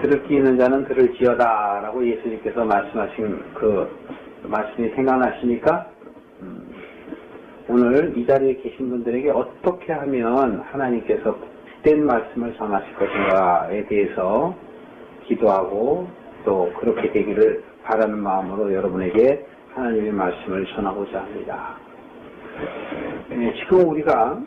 들을 귀 있는 자는 들을지어다 라고 예수님께서 말씀하신 그 말씀이 생각나시니까 오늘 이 자리에 계신 분들에게 어떻게 하면 하나님께서 복된 말씀을 전하실 것인가에 대해서 기도하고 또 그렇게 되기를 바라는 마음으로 여러분에게 하나님의 말씀을 전하고자 합니다. 지금 우리가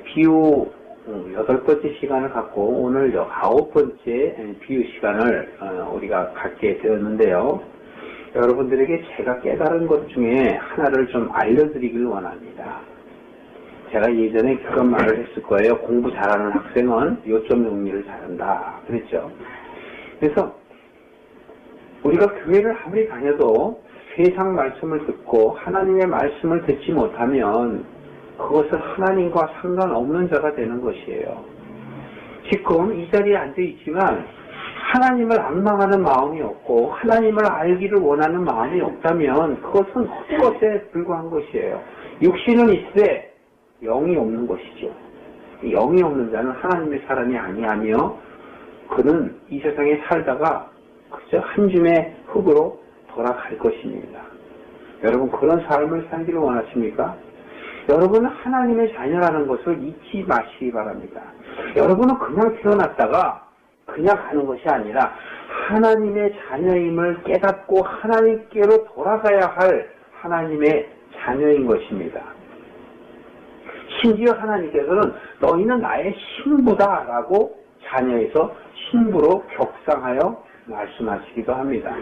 비유 8번째 시간을 갖고 오늘 9번째 비유 시간을 우리가 갖게 되었는데요. 여러분들에게 제가 깨달은 것 중에 하나를 좀 알려드리길 원합니다. 제가 예전에 그런 말을 했을 거예요. 공부 잘하는 학생은 요점 정리를 잘한다 그랬죠. 그래서 우리가 교회를 아무리 다녀도 세상 말씀을 듣고 하나님의 말씀을 듣지 못하면 그것은 하나님과 상관없는 자가 되는 것이에요. 지금 이 자리에 앉아있지만 하나님을 앙망하는 마음이 없고 하나님을 알기를 원하는 마음이 없다면 그것은 헛것에 불과한 것이에요. 육신은 있으되 영이 없는 것이죠. 영이 없는 자는 하나님의 사람이 아니하며 그는 이 세상에 살다가 그저 한 줌의 흙으로 돌아갈 것입니다. 여러분 그런 삶을 살기를 원하십니까? 여러분은 하나님의 자녀라는 것을 잊지 마시기 바랍니다. 여러분은 그냥 태어났다가 그냥 가는 것이 아니라 하나님의 자녀임을 깨닫고 하나님께로 돌아가야 할 하나님의 자녀인 것입니다. 심지어 하나님께서는 너희는 나의 신부다 라고 자녀에서 신부로 격상하여 말씀하시기도 합니다.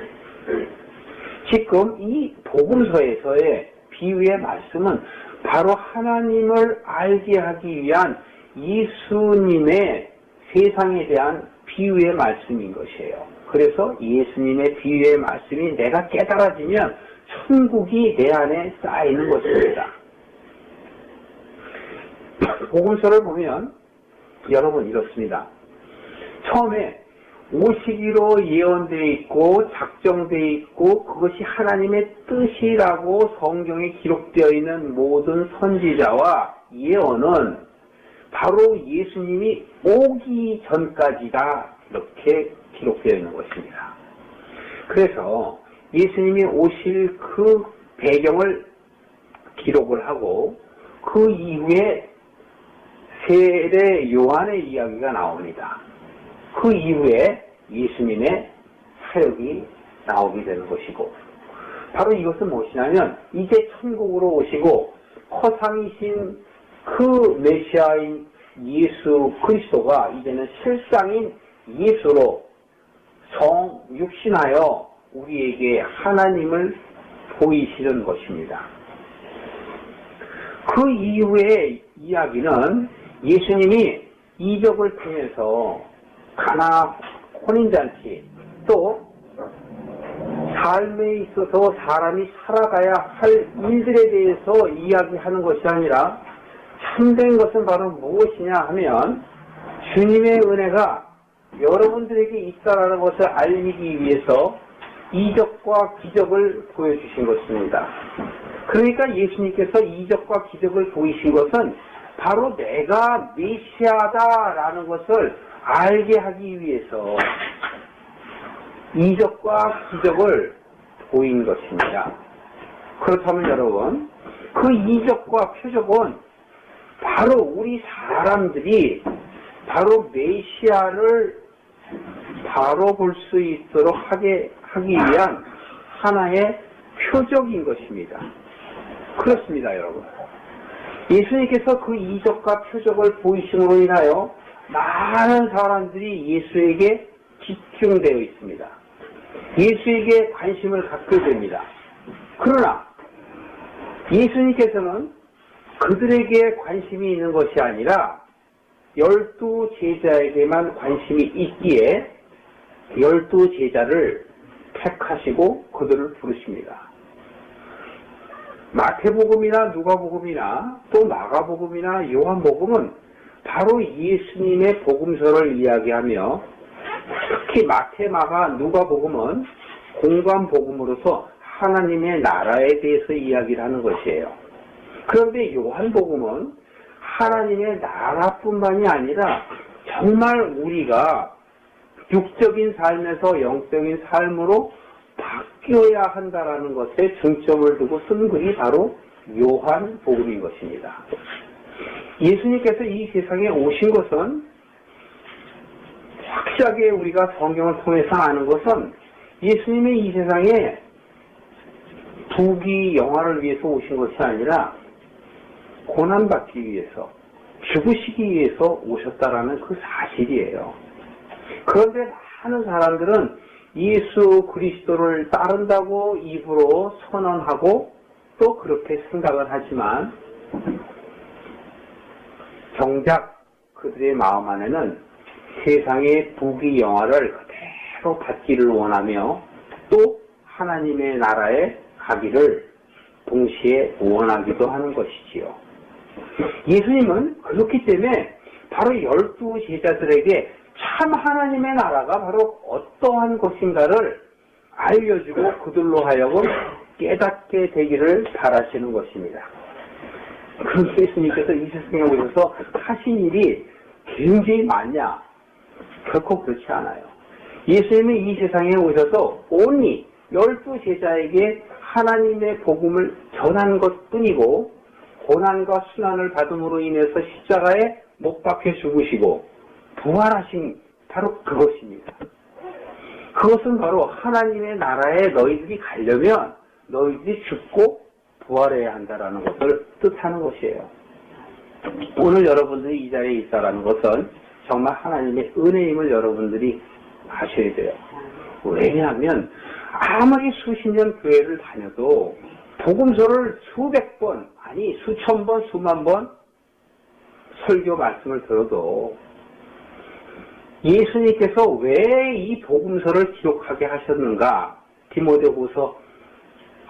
지금 이 복음서에서의 비유의 말씀은 바로 하나님을 알게 하기 위한 예수님의 세상에 대한 비유의 말씀인 것이에요. 그래서 예수님의 비유의 말씀이 내가 깨달아지면 천국이 내 안에 쌓이는 것입니다. 복음서를 보면 여러분 이렇습니다. 처음에 오시기로 예언되어 있고 작정되어 있고 그것이 하나님의 뜻이라고 성경에 기록되어 있는 모든 선지자와 예언은 바로 예수님이 오기 전까지다 이렇게 기록되어 있는 것입니다. 그래서 예수님이 오실 그 배경을 기록을 하고 그 이후에 세례 요한의 이야기가 나옵니다. 그 이후에 예수님의 사역이 나오게 되는 것이고 바로 이것은 무엇이냐면 이제 천국으로 오시고 허상이신 그 메시아인 예수 그리스도가 이제는 실상인 예수로 성육신하여 우리에게 하나님을 보이시는 것입니다. 그 이후의 이야기는 예수님이 이적을 통해서 가나 혼인잔치 또 삶에 있어서 사람이 살아가야 할 일들에 대해서 이야기하는 것이 아니라 참된 것은 바로 무엇이냐 하면 주님의 은혜가 여러분들에게 있다라는 것을 알리기 위해서 이적과 기적을 보여주신 것입니다. 그러니까 예수님께서 이적과 기적을 보이신 것은 바로 내가 메시아다라는 것을 알게 하기 위해서 이적과 기적을 보인 것입니다. 그렇다면 여러분, 그 이적과 표적은 바로 우리 사람들이 바로 메시아를 바로 볼 수 있도록 하기 위한 하나의 표적인 것입니다. 그렇습니다, 여러분. 예수님께서 그 이적과 표적을 보이심으로 인하여 많은 사람들이 예수에게 집중되어 있습니다. 예수에게 관심을 갖게 됩니다. 그러나 예수님께서는 그들에게 관심이 있는 것이 아니라 12제자에게만 관심이 있기에 12제자를 택하시고 그들을 부르십니다. 마태복음이나 누가복음이나 또 마가복음이나 요한복음은 바로 예수님의 복음서를 이야기하며 특히 마태, 마가, 누가복음은 공관복음으로서 하나님의 나라에 대해서 이야기를 하는 것이에요. 그런데 요한복음은 하나님의 나라뿐만이 아니라 정말 우리가 육적인 삶에서 영적인 삶으로 바뀌어야 한다라는 것에 중점을 두고 쓴 글이 바로 요한복음인 것입니다. 예수님께서 이 세상에 오신 것은 확실하게 우리가 성경을 통해서 아는 것은 예수님의 이 세상에 부귀 영화를 위해서 오신 것이 아니라 고난받기 위해서, 죽으시기 위해서 오셨다라는 그 사실이에요. 그런데 많은 사람들은 예수 그리스도를 따른다고 입으로 선언하고 또 그렇게 생각을 하지만 정작 그들의 마음 안에는 세상의 부귀 영화를 그대로 받기를 원하며 또 하나님의 나라에 가기를 동시에 원하기도 하는 것이지요. 예수님은 그렇기 때문에 바로 12 제자들에게 참 하나님의 나라가 바로 어떠한 것인가를 알려주고 그들로 하여금 깨닫게 되기를 바라시는 것입니다. 그런데 예수님께서 이 세상에 오셔서 하신 일이 굉장히 많냐? 결코 그렇지 않아요. 예수님이 이 세상에 오셔서 온리 12 제자에게 하나님의 복음을 전한 것뿐이고 고난과 순환을 받음으로 인해서 십자가에 못 박혀 죽으시고 부활하신 바로 그것입니다. 그것은 바로 하나님의 나라에 너희들이 가려면 너희들이 죽고 부활해야 한다라는 것을 뜻하는 것이에요. 오늘 여러분들이 이 자리에 있다라는 것은 정말 하나님의 은혜임을 여러분들이 아셔야 돼요. 왜냐하면 아무리 수십 년 교회를 다녀도 복음서를 수백 번, 아니 수천 번, 수만 번 설교 말씀을 들어도 예수님께서 왜 이 복음서를 기록하게 하셨는가? 디모데후서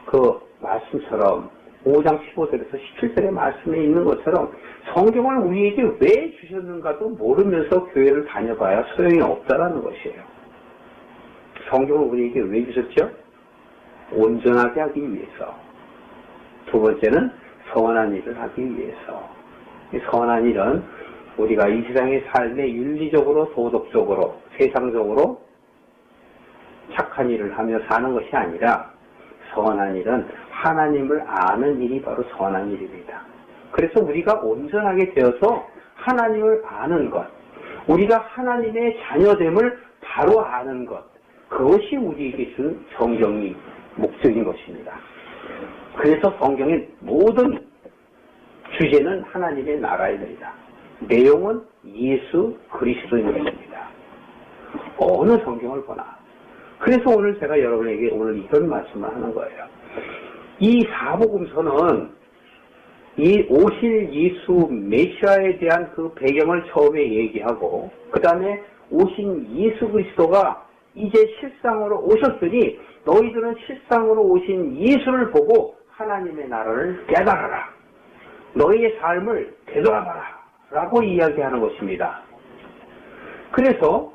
그 말씀처럼 5장 15절에서 17절의 말씀에 있는 것처럼 성경을 우리에게 왜 주셨는가도 모르면서 교회를 다녀봐야 소용이 없다라는 것이에요. 성경을 우리에게 왜 주셨죠? 온전하게 하기 위해서. 두 번째는 선한 일을 하기 위해서. 이 선한 일은 우리가 이 세상의 삶에 윤리적으로, 도덕적으로, 세상적으로 착한 일을 하며 사는 것이 아니라 선한 일은 하나님을 아는 일이 바로 선한 일입니다. 그래서 우리가 온전하게 되어서 하나님을 아는 것, 우리가 하나님의 자녀됨을 바로 아는 것, 그것이 우리에게 준 성경의 목적인 것입니다. 그래서 성경의 모든 주제는 하나님의 나라입니다. 내용은 예수 그리스도인 것입니다. 어느 성경을 보나. 그래서 오늘 제가 여러분에게 오늘 이런 말씀을 하는 거예요. 이 사복음서는 이 오실 예수 메시아에 대한 그 배경을 처음에 얘기하고 그 다음에 오신 예수 그리스도가 이제 실상으로 오셨으니 너희들은 실상으로 오신 예수를 보고 하나님의 나라를 깨달아라. 너희의 삶을 되돌아봐라. 라고 이야기하는 것입니다. 그래서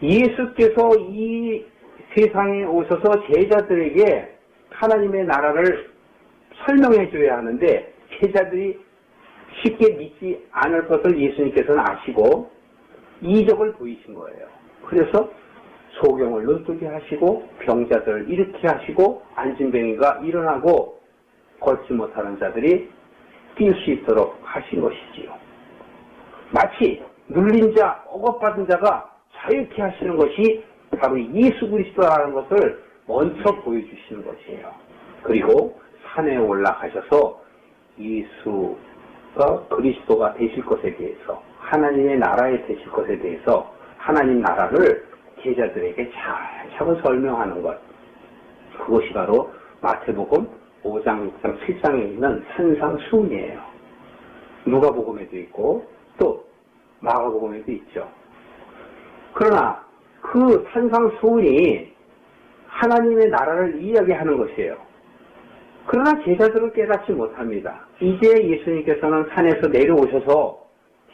예수께서 이 세상에 오셔서 제자들에게 하나님의 나라를 설명해 줘야 하는데 제자들이 쉽게 믿지 않을 것을 예수님께서는 아시고 이적을 보이신 거예요. 그래서 소경을 눈뜨게 하시고 병자들을 일으키게 하시고 안진뱅이가 일어나고 걷지 못하는 자들이 뛸 수 있도록 하신 것이지요. 마치 눌린 자, 억압받은 자가 자유케 하시는 것이 바로 예수 그리스도라는 것을 먼저 보여주시는 것이에요. 그리고 산에 올라가셔서 예수가 그리스도가 되실 것에 대해서 하나님의 나라에 되실 것에 대해서 하나님 나라를 제자들에게 차근차근 설명하는 것. 그것이 바로 마태복음 5장, 6장, 7장에 있는 산상수훈이에요. 누가복음에도 있고 또 마가복음에도 있죠. 그러나 그 산상수훈이 하나님의 나라를 이야기하는 것이에요. 그러나 제자들은 깨닫지 못합니다. 이제 예수님께서는 산에서 내려오셔서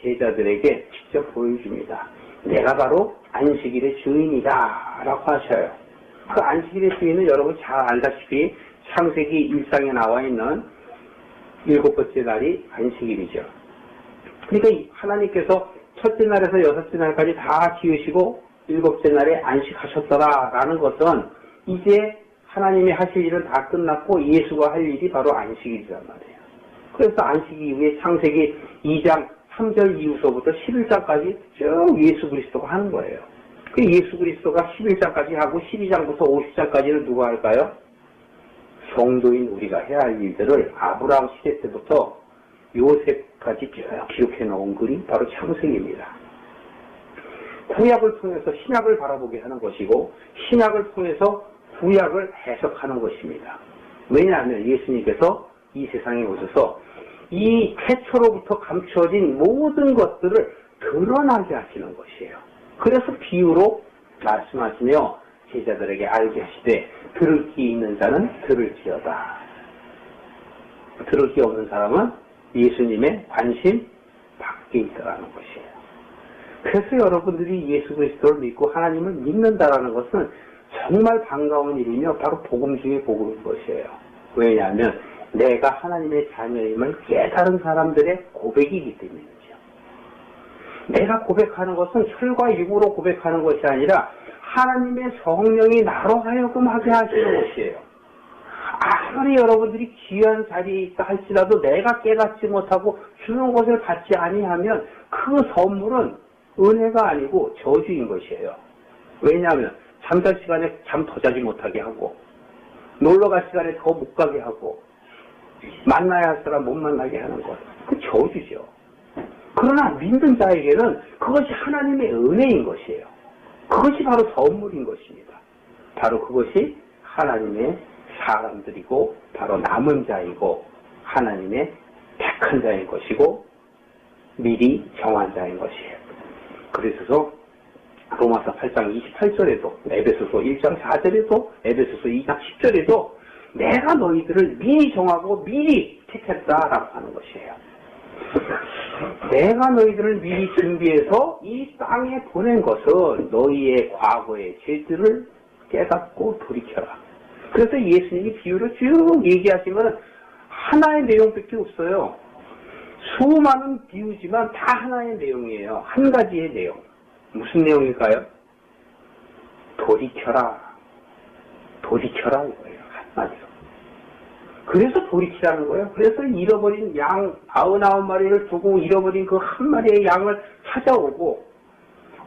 제자들에게 직접 보여줍니다. 내가 바로 안식일의 주인이다 라고 하셔요. 그 안식일의 주인은 여러분 잘 알다시피 창세기 1장에 나와 있는 7번째 날이 안식일이죠. 그러니까 하나님께서 첫째 날에서 6째 날까지 다 지으시고 일곱째 날에 안식하셨더라라는 것은 이제 하나님이 하실 일은 다 끝났고 예수가 할 일이 바로 안식이란 말이에요. 그래서 안식 이후에 창세기 2장 3절 이후서부터 11장까지 쭉 예수 그리스도가 하는 거예요. 그 예수 그리스도가 11장까지 하고 12장부터 50장까지는 누가 할까요? 성도인 우리가 해야 할 일들을 아브라함 시대 때부터 요셉까지 쭉 기록해 놓은 글이 바로 창세기입니다. 구약을 통해서 신약을 바라보게 하는 것이고 신약을 통해서 구약을 해석하는 것입니다. 왜냐하면 예수님께서 이 세상에 오셔서 이 태초로부터 감추어진 모든 것들을 드러나게 하시는 것이에요. 그래서 비유로 말씀하시며 제자들에게 알게 하시되 들을 귀 있는 자는 들을지어다. 들을 귀 없는 사람은 예수님의 관심 밖에 있다라는 것이에요. 그래서 여러분들이 예수 그리스도를 믿고 하나님을 믿는다라는 것은 정말 반가운 일이며 바로 복음 중에 복음인 것이에요. 왜냐하면 내가 하나님의 자녀임을 깨달은 사람들의 고백이기 때문이죠. 내가 고백하는 것은 혈과 육으로 고백하는 것이 아니라 하나님의 성령이 나로 하여금 하게 하시는 것이에요. 아무리 여러분들이 귀한 자리에 있다 할지라도 내가 깨닫지 못하고 주는 것을 받지 아니하면 그 선물은 은혜가 아니고 저주인 것이에요. 왜냐하면 잠잘 시간에 잠 더 자지 못하게 하고 놀러갈 시간에 더 못 가게 하고 만나야 할 사람 못 만나게 하는 것. 그 저주죠. 그러나 믿는 자에게는 그것이 하나님의 은혜인 것이에요. 그것이 바로 선물인 것입니다. 바로 그것이 하나님의 사람들이고 바로 남은 자이고 하나님의 택한 자인 것이고 미리 정한 자인 것이에요. 그래서 로마서 8장 28절에도 에베소서 1장 4절에도 에베소서 2장 10절에도 내가 너희들을 미리 정하고 미리 택했다라고 하는 것이에요. 내가 너희들을 미리 준비해서 이 땅에 보낸 것은 너희의 과거의 죄들을 깨닫고 돌이켜라. 그래서 예수님이 비유를 쭉 얘기하시면 하나의 내용밖에 없어요. 수많은 비유지만 다 하나의 내용이에요. 한 가지의 내용. 무슨 내용일까요? 돌이켜라. 돌이켜라 이거예요. 한마디로. 그래서 돌이키라는 거예요. 그래서 잃어버린 양 99마리를 두고 잃어버린 그 한 마리의 양을 찾아오고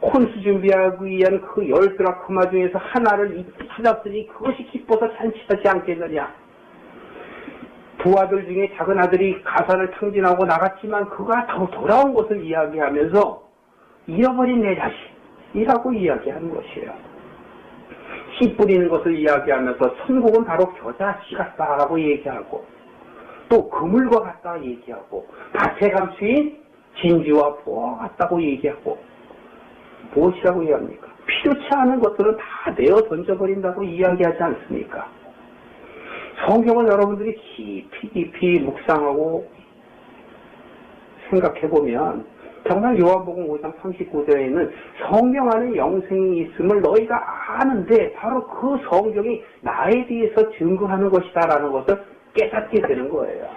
혼수 준비하기 위한 그 10드라크마 중에서 하나를 찾았으니 그것이 기뻐서 잔치하지 않겠느냐. 두 아들 중에 작은 아들이 가산을 탕진하고 나갔지만 그가 더 돌아온 것을 이야기하면서 잃어버린 내 자식이라고 이야기하는 것이에요. 씨 뿌리는 것을 이야기하면서 천국은 바로 겨자씨 같다라고 얘기하고 또 그물과 같다 얘기하고 밭에 감추인 진주와 보화 같다고 얘기하고 무엇이라고 이야기합니까? 필요치 않은 것들은 다 내어 던져버린다고 이야기하지 않습니까? 성경을 여러분들이 깊이 묵상하고 생각해보면 정말 요한복음 5장 39절에 있는 성경 안에 영생이 있음을 너희가 아는데 바로 그 성경이 나에 대해서 증거하는 것이다라는 것을 깨닫게 되는 거예요.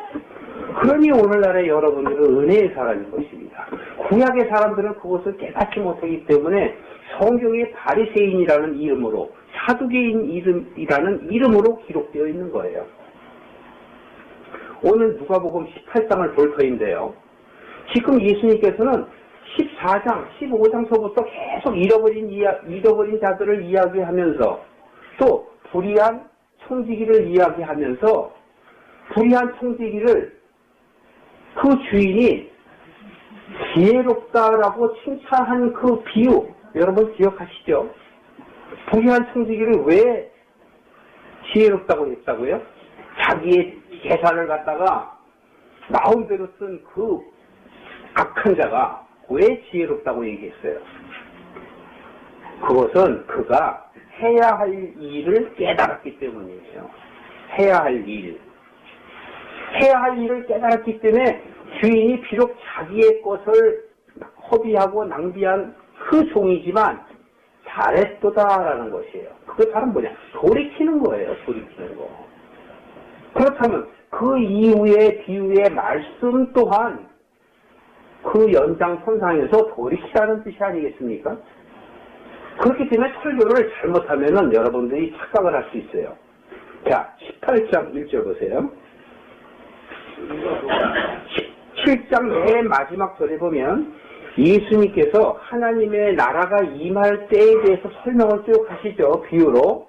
그러니 오늘날의 여러분들은 은혜의 사람인 것입니다. 구약의 사람들은 그것을 깨닫지 못하기 때문에 성경의 바리새인이라는 이름으로 사두개인이라는 이름으로 기록되어 있는 거예요. 오늘 누가복음 18장을 볼 터인데요. 지금 예수님께서는 14장, 15장서부터 계속 잃어버린 자들을 이야기하면서 또 불의한 청지기를 이야기하면서 불의한 청지기를 그 주인이 지혜롭다라고 칭찬한 그 비유 여러분 기억하시죠? 불의한 청지기를 왜 지혜롭다고 했다고요? 자기의 재산을 갖다가 마음대로 쓴 그 악한 자가 왜 지혜롭다고 얘기했어요? 그것은 그가 해야 할 일을 깨달았기 때문이에요. 해야 할 일. 해야 할 일을 깨달았기 때문에 주인이 비록 자기의 것을 허비하고 낭비한 그 종이지만 잘했도다라는 것이에요. 그게 바로 뭐냐? 돌이키는 거예요. 돌이키는 거. 그렇다면 그 이후의 비유의 말씀 또한 그 연장선상에서 돌이키라는 뜻이 아니겠습니까? 그렇기 때문에 설교를 잘못하면은 여러분들이 착각을 할 수 있어요. 자, 18장 1절 보세요. 17장 맨 마지막 절에 보면 예수님께서 하나님의 나라가 임할 때에 대해서 설명을 쭉 하시죠. 비유로.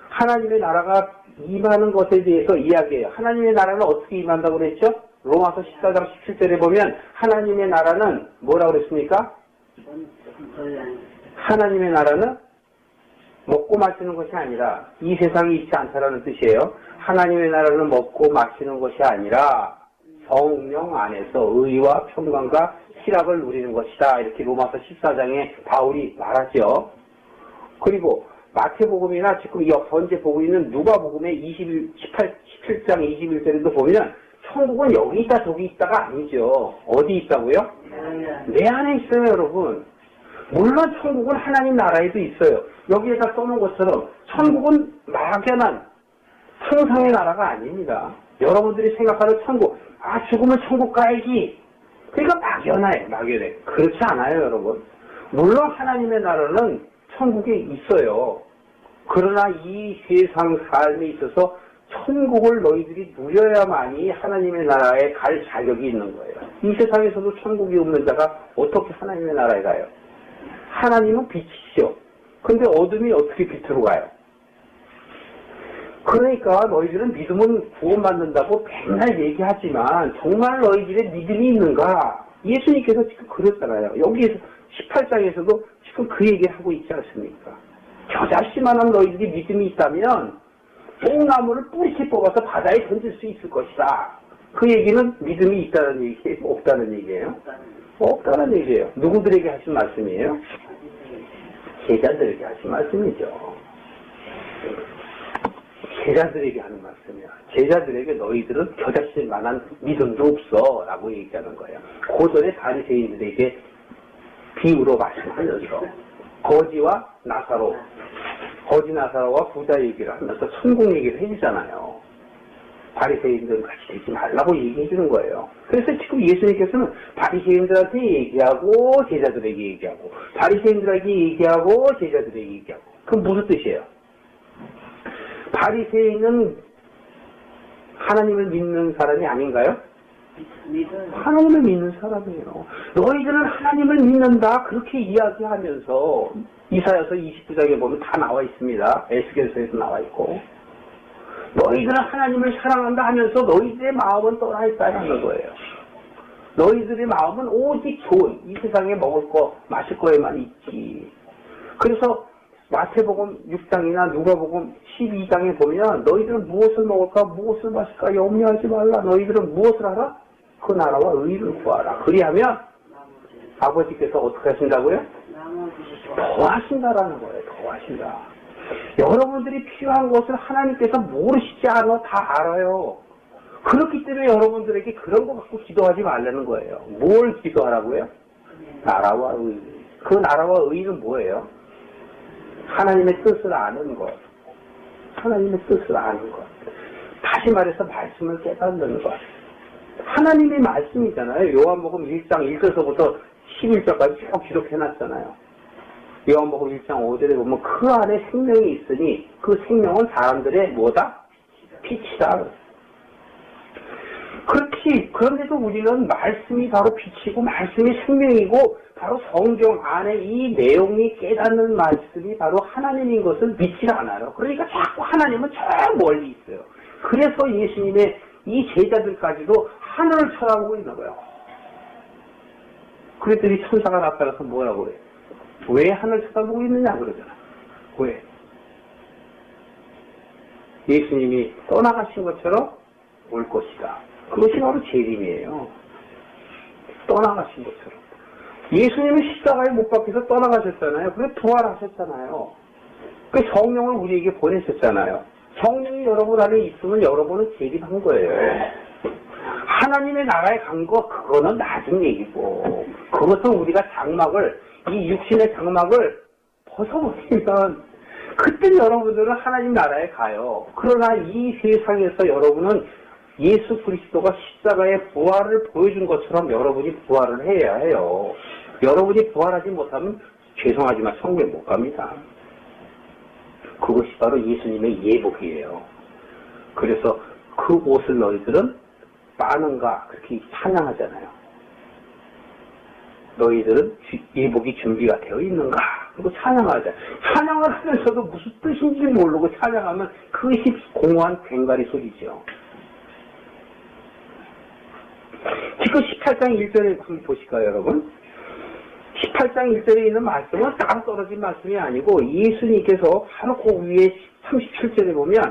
하나님의 나라가 임하는 것에 대해서 이야기해요. 하나님의 나라는 어떻게 임한다고 그랬죠? 로마서 14장 17절에 보면 하나님의 나라는 뭐라고 그랬습니까? 하나님의 나라는 먹고 마시는 것이 아니라 이 세상에 있지 않다라는 뜻이에요. 하나님의 나라는 먹고 마시는 것이 아니라 성령 안에서 의와 평강과 희락을 누리는 것이다. 이렇게 로마서 14장에 바울이 말하죠. 그리고 마태복음이나 지금 현재 보고 있는 누가복음의 17장 21절에도 보면 천국은 여기 있다 저기 있다가 아니죠. 어디 있다고요? 내 안에 있어요, 여러분. 물론 천국은 하나님 나라에도 있어요. 여기에다 써놓은 것처럼 천국은 막연한 상상의 나라가 아닙니다. 여러분들이 생각하는 천국, 죽으면 천국 가야지. 그러니까 막연해. 그렇지 않아요, 여러분. 물론 하나님의 나라는 천국에 있어요. 그러나 이 세상 삶에 있어서 천국을 너희들이 누려야만이 하나님의 나라에 갈 자격이 있는 거예요. 이 세상에서도 천국이 없는 자가 어떻게 하나님의 나라에 가요? 하나님은 빛이죠. 근데 어둠이 어떻게 빛으로 가요? 그러니까 너희들은 믿음은 구원받는다고 맨날 얘기하지만 정말 너희들의 믿음이 있는가? 예수님께서 지금 그랬잖아요. 여기에서 18장에서도 지금 그 얘기를 하고 있지 않습니까? 겨자씨만한 너희들이 믿음이 있다면 뽕나무를 뿌리째 뽑아서 바다에 던질 수 있을 것이다. 그 얘기는 믿음이 있다는 얘기예요? 없다는 얘기예요? 없다는 얘기예요. 누구들에게 하신 말씀이에요? 제자들에게 하신 말씀이죠. 제자들에게 하는 말씀이야. 제자들에게 너희들은 겨자씨만한 믿음도 없어 라고 얘기하는 거예요. 고전의 바리새인들에게 비유로 말씀하면서 거지와 나사로, 거지 나사로와 부자 얘기를 하면서 천국 얘기를 해주잖아요. 바리새인들 같이 되지 말라고 얘기해 주는 거예요. 그래서 지금 예수님께서는 바리새인들한테 얘기하고 제자들에게 얘기하고 바리새인들에게 얘기하고 제자들에게 얘기하고 그건 무슨 뜻이에요? 바리새인은 하나님을 믿는 사람이 아닌가요? 하나님을 믿는 사람이에요. 너희들은 하나님을 믿는다 그렇게 이야기하면서 이사야서 29장에 보면 다 나와 있습니다. 에스겔서에서 나와 있고 너희들은 하나님을 사랑한다 하면서 너희들의 마음은 떠나 있다는 거예요. 너희들의 마음은 오직 좋은 이 세상에 먹을 거 마실 거에만 있지. 그래서 마태복음 6장이나 누가복음 12장에 보면 너희들은 무엇을 먹을까 무엇을 마실까 염려하지 말라. 너희들은 무엇을 하라? 그 나라와 의를 구하라. 그리하면 아버지께서 어떻게 하신다고요? 더 하신다라는 거예요. 더 하신다. 여러분들이 필요한 것을 하나님께서 모르시지 않아 다 알아요. 그렇기 때문에 여러분들에게 그런 거 갖고 기도하지 말라는 거예요. 뭘 기도하라고요? 나라와 의. 그 나라와 의는 뭐예요? 하나님의 뜻을 아는 것. 하나님의 뜻을 아는 것. 다시 말해서 말씀을 깨닫는 것. 하나님의 말씀이잖아요. 요한복음 1장 1절서부터 11절까지 쭉 기록해놨잖아요. 요한복음 1장 5절에 보면 그 안에 생명이 있으니 그 생명은 사람들의 뭐다? 빛이다. 그렇지. 그런데도 우리는 말씀이 바로 빛이고 말씀이 생명이고 바로 성경 안에 이 내용이 깨닫는 말씀이 바로 하나님인 것을 믿지 않아요. 그러니까 자꾸 하나님은 저 멀리 있어요. 그래서 예수님의 이 제자들까지도 하늘을 쳐다보고 있는 거예요. 그랬더니 천사가 나타나서 뭐라고 그래요? 왜 하늘 쳐다보고 있느냐 그러잖아. 왜? 예수님이 떠나가신 것처럼 올 것이다. 그것이 바로 재림이에요. 떠나가신 것처럼. 예수님은 십자가에 못 박혀서 떠나가셨잖아요. 그래서 부활하셨잖아요. 그 성령을 우리에게 보내셨잖아요. 성령이 여러분 안에 있으면 여러분은 재림한 거예요. 하나님의 나라에 간 거 그거는 나중 얘기고 그것은 우리가 장막을 이 육신의 장막을 벗어버리면 그때 여러분들은 하나님 나라에 가요. 그러나 이 세상에서 여러분은 예수 그리스도가 십자가의 부활을 보여준 것처럼 여러분이 부활을 해야 해요. 여러분이 부활하지 못하면 죄송하지만 성교에 못 갑니다. 그것이 바로 예수님의 예복이에요. 그래서 그 옷을 너희들은 빠는가 그렇게 찬양하잖아요. 너희들은 예복이 준비가 되어 있는가? 그리고 찬양하자. 찬양을 하면서도 무슨 뜻인지 모르고 찬양하면 그것이 공허한 괭가리 소리죠. 지금 18장 1절에 한번 보실까요, 여러분? 18장 1절에 있는 말씀은 따로 떨어진 말씀이 아니고 예수님께서 바로 그 위에 37절에 보면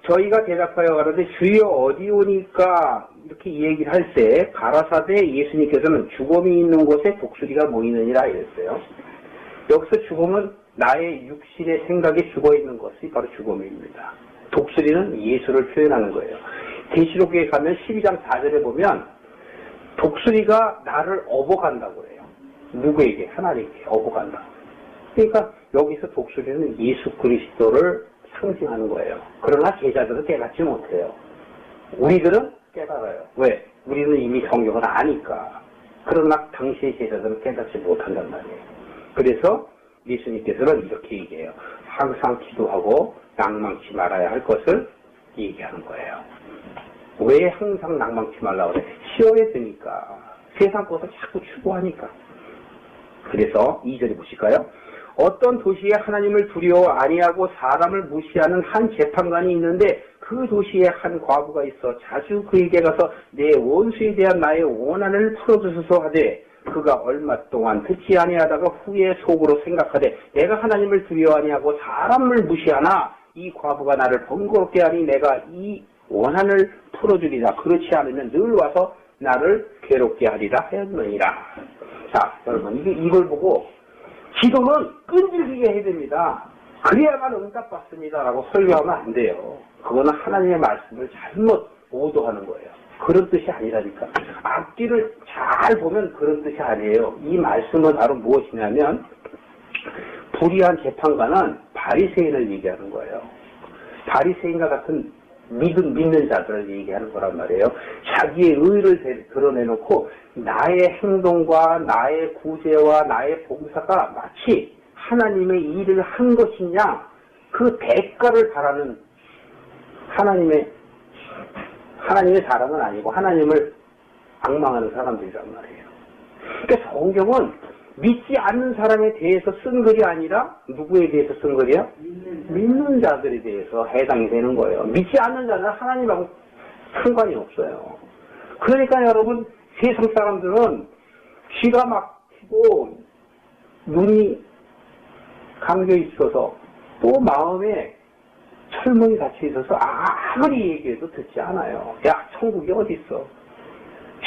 저희가 대답하여 가라되 주여 어디 오니까 이렇게 얘기를 할 때 가라사대 예수님께서는 죽음이 있는 곳에 독수리가 모이느니라 이랬어요. 여기서 죽음은 나의 육신의 생각에 죽어있는 것이 바로 죽음입니다. 독수리는 예수를 표현하는 거예요. 계시록에 가면 12장 4절에 보면 독수리가 나를 업어간다고 해요. 누구에게? 하나님께 업어간다. 그러니까 여기서 독수리는 예수 그리스도를 상징하는 거예요. 그러나 제자들은 깨닫지 못해요. 우리들은 깨달아요. 왜? 우리는 이미 성경을 아니까. 그러나 당시의 제자들은 깨닫지 못한단 말이에요. 그래서 예수님께서는 이렇게 얘기해요. 항상 기도하고 낭망치 말아야 할 것을 얘기하는 거예요. 왜 항상 낭망치 말라고 그래? 시험에 드니까. 세상 것을 자꾸 추구하니까. 그래서 2절에 보실까요? 어떤 도시에 하나님을 두려워 아니하고 사람을 무시하는 한 재판관이 있는데 그 도시에 한 과부가 있어 자주 그에게 가서 내 원수에 대한 나의 원한을 풀어주소서 하되 그가 얼마 동안 듣지 아니하다가 후에 속으로 생각하되 내가 하나님을 두려워 아니하고 사람을 무시하나 이 과부가 나를 번거롭게 하니 내가 이 원한을 풀어주리라. 그렇지 않으면 늘 와서 나를 괴롭게 하리라 하였느니라. 자, 여러분 이걸 보고 기도는 끈질기게 해야 됩니다. 그래야만 응답받습니다 라고 설교하면 안 돼요. 그거는 하나님의 말씀을 잘못 오도하는 거예요. 그런 뜻이 아니라니까. 앞뒤를 잘 보면 그런 뜻이 아니에요. 이 말씀은 바로 무엇이냐면 불의한 재판관은 바리새인을 얘기하는 거예요. 바리새인과 같은 믿는 자들을 얘기하는 거란 말이에요. 자기의 의를 드러내놓고 나의 행동과 나의 구제와 나의 봉사가 마치 하나님의 일을 한 것이냐 그 대가를 바라는 하나님의 사랑은 아니고 하나님을 악망하는 사람들이란 말이에요. 그러니까 성경은 믿지 않는 사람에 대해서 쓴 글이 아니라 누구에 대해서 쓴 글이야? 믿는 자들에 대해서 해당이 되는 거예요. 믿지 않는 자는 하나님하고 상관이 없어요. 그러니까 여러분 세상 사람들은 귀가 막히고 눈이 감겨 있어서 또 마음에 철문이 닫혀 있어서 아무리 얘기해도 듣지 않아요. 야 천국이 어디 있어?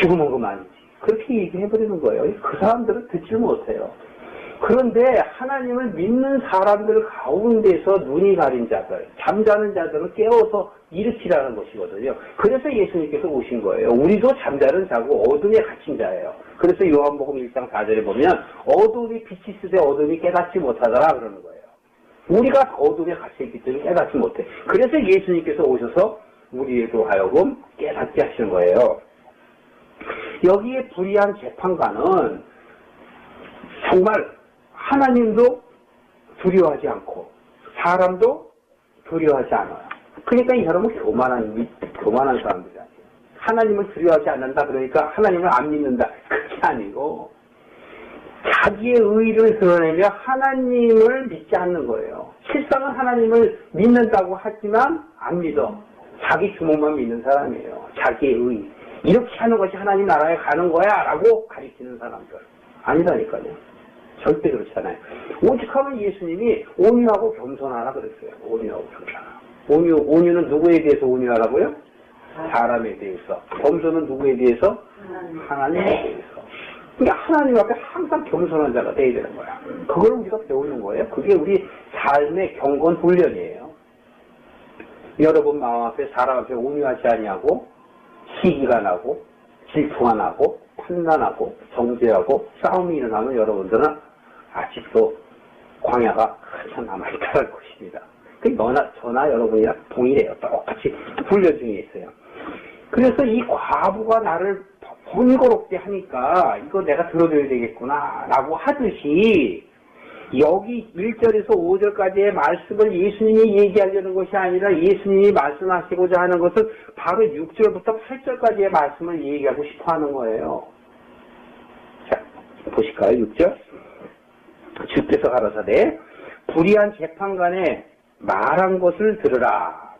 죽으면 그만이지. 그렇게 얘기해버리는 거예요. 그 사람들은 듣지 못해요. 그런데 하나님을 믿는 사람들 가운데서 눈이 가린 자들, 잠자는 자들을 깨워서 일으키라는 것이거든요. 그래서 예수님께서 오신 거예요. 우리도 잠자는 자고 어둠에 갇힌 자예요. 그래서 요한복음 1장 4절에 보면 어둠이 빛이 있으되 어둠이 깨닫지 못하더라 그러는 거예요. 우리가 어둠에 갇혀있기 때문에 깨닫지 못해. 그래서 예수님께서 오셔서 우리에도 하여금 깨닫게 하시는 거예요. 여기에 불의한 재판관은 정말 하나님도 두려워하지 않고 사람도 두려워하지 않아요. 그러니까 이 사람은 교만한 사람들이 아니에요. 하나님을 두려워하지 않는다 그러니까 하나님을 안 믿는다. 그게 아니고 자기의 의의를 드러내며 하나님을 믿지 않는 거예요. 실상은 하나님을 믿는다고 하지만 안 믿어. 자기 주먹만 믿는 사람이에요. 자기의 의의. 이렇게 하는 것이 하나님 나라에 가는 거야 라고 가르치는 사람들. 아니라니까요. 절대 그렇지 않아요. 오직하면 예수님이 온유하고 겸손하라 그랬어요. 온유하고 겸손하라. 온유는 누구에 대해서 온유하라고요? 사람에 대해서. 겸손은 누구에 대해서? 하나님에 대해서. 그러니까 하나님 앞에 항상 겸손한 자가 돼야 되는 거야. 그걸 우리가 배우는 거예요. 그게 우리 삶의 경건 훈련이에요. 여러분 마음 앞에 사람 앞에 온유하지 아니하고 시기가 나고 질투가 나고 판단하고 정죄하고 싸움이 일어나면 여러분들은 아직도 광야가 한참 남아있다는 것입니다. 그 너나 저나 여러분이랑 동일해요. 똑같이 훈련 중에 있어요. 그래서 이 과부가 나를 번거롭게 하니까 이거 내가 들어줘야 되겠구나 라고 하듯이 여기 1절에서 5절까지의 말씀을 예수님이 얘기하려는 것이 아니라 예수님이 말씀하시고자 하는 것은 바로 6절부터 8절까지의 말씀을 얘기하고 싶어 하는 거예요. 자, 보실까요? 6절. 주께서 가라사대 불의한 재판관에 말한 것을 들으라.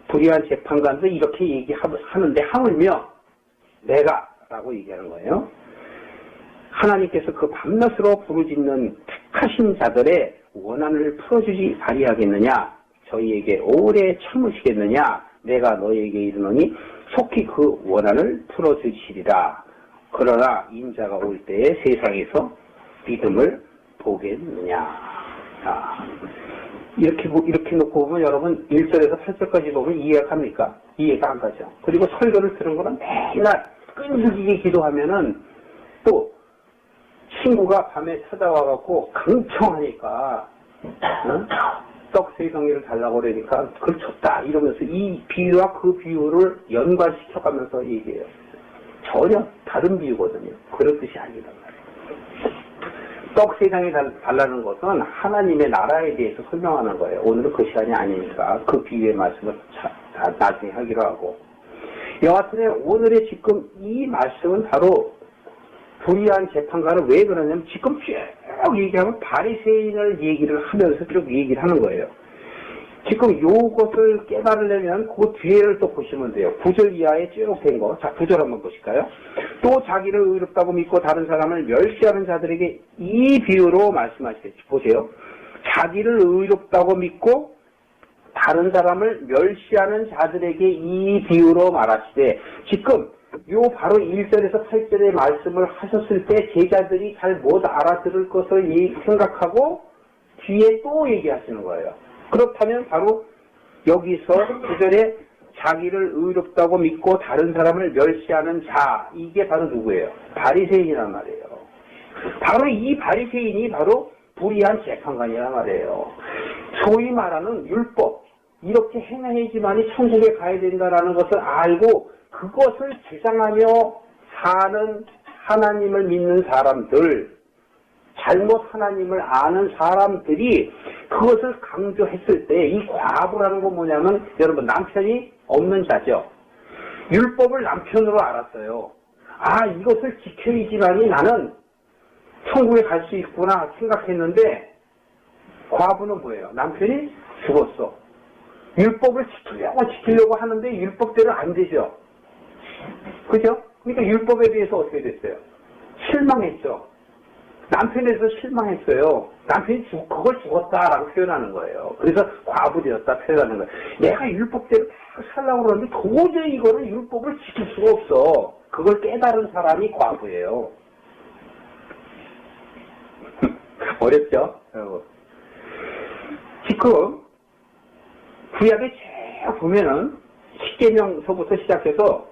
불의한 재판관도 이렇게 얘기하는데 하물며 내가 라고 얘기하는 거예요. 하나님께서 그 밤낮으로 부르짖는 택하신 자들의 원한을 풀어주지 아니하겠느냐? 저희에게 오래 참으시겠느냐? 내가 너희에게 이르노니 속히 그 원한을 풀어주시리라. 그러나 인자가 올 때에 세상에서 믿음을 보겠느냐? 자, 이렇게 놓고 보면 여러분 1절에서 8절까지 보면 이해가 갑니까? 이해가 안 가죠. 그리고 설교를 들은 거는 매일 끈질기게 기도하면은 또 친구가 밤에 찾아와갖고 강청하니까 떡 3덩이를 달라고 그러니까 그걸 줬다 이러면서 이 비유와 그 비유를 연관시켜가면서 얘기해요. 전혀 다른 비유거든요. 그런 뜻이 아니란 말이에요. 떡 3덩이 달라는 것은 하나님의 나라에 대해서 설명하는 거예요. 오늘은 그 시간이 아니니까 그 비유의 말씀을 나중에 하기로 하고, 여하튼에 오늘의 지금 이 말씀은 바로 불의한 재판관은 왜 그러냐면 지금 쭉 얘기하면 바리새인을 얘기를 하면서 쭉 얘기를 하는 거예요. 지금 요것을 깨달으려면 그 뒤에를 또 보시면 돼요. 9절 이하에 쭉 된 거. 자, 9절 한번 보실까요? 또 자기를 의롭다고 믿고 다른 사람을 멸시하는 자들에게 이 비유로 말씀하시겠지. 보세요. 자기를 의롭다고 믿고 다른 사람을 멸시하는 자들에게 이 비유로 말하시되, 지금 요 바로 1절에서 8절의 말씀을 하셨을 때 제자들이 잘 못 알아들을 것을 생각하고 뒤에 또 얘기하시는 거예요. 그렇다면 바로 여기서 9절에 자기를 의롭다고 믿고 다른 사람을 멸시하는 자, 이게 바로 누구예요? 바리새인이란 말이에요. 바로 이 바리새인이 바로 불의한 재판관이란 말이에요. 소위 말하는 율법, 이렇게 행해야지만이 천국에 가야 된다라는 것을 알고 그것을 주장하며 사는 하나님을 믿는 사람들, 잘못 하나님을 아는 사람들이 그것을 강조했을 때 이 과부라는 건 뭐냐면, 여러분 남편이 없는 자죠. 율법을 남편으로 알았어요. 아, 이것을 지켜야지만이 나는 천국에 갈 수 있구나 생각했는데, 과부는 뭐예요? 남편이 죽었어. 율법을 지키려고 하는데 율법대로 안 되죠. 그죠? 그러니까 율법에 대해서 어떻게 됐어요? 실망했죠. 남편에 대해서 실망했어요. 남편이 그걸 죽었다라고 표현하는 거예요. 그래서 과부되었다 표현하는 거예요. 내가 율법대로 다 살라고 그러는데 도저히 이거는 율법을 지킬 수가 없어. 그걸 깨달은 사람이 과부예요. 어렵죠? 지금 구약에 쭉 보면은 10계명서부터 시작해서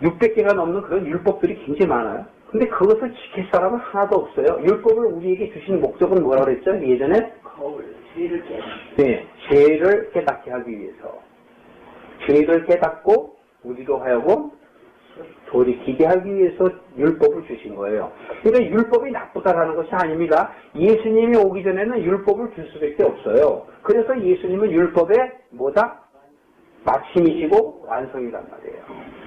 600개가 넘는 그런 율법들이 굉장히 많아요. 근데 그것을 지킬 사람은 하나도 없어요. 율법을 우리에게 주신 목적은 뭐라 그랬죠? 예전에? 죄를 네, 죄를 깨닫게 하기 위해서. 죄를 깨닫고 우리로 하여금 돌이키게 하기 위해서 율법을 주신 거예요. 그러니까 율법이 나쁘다라는 것이 아닙니다. 예수님이 오기 전에는 율법을 줄 수밖에 없어요. 그래서 예수님은 율법의 뭐다? 마침이시고 완성이란 말이에요.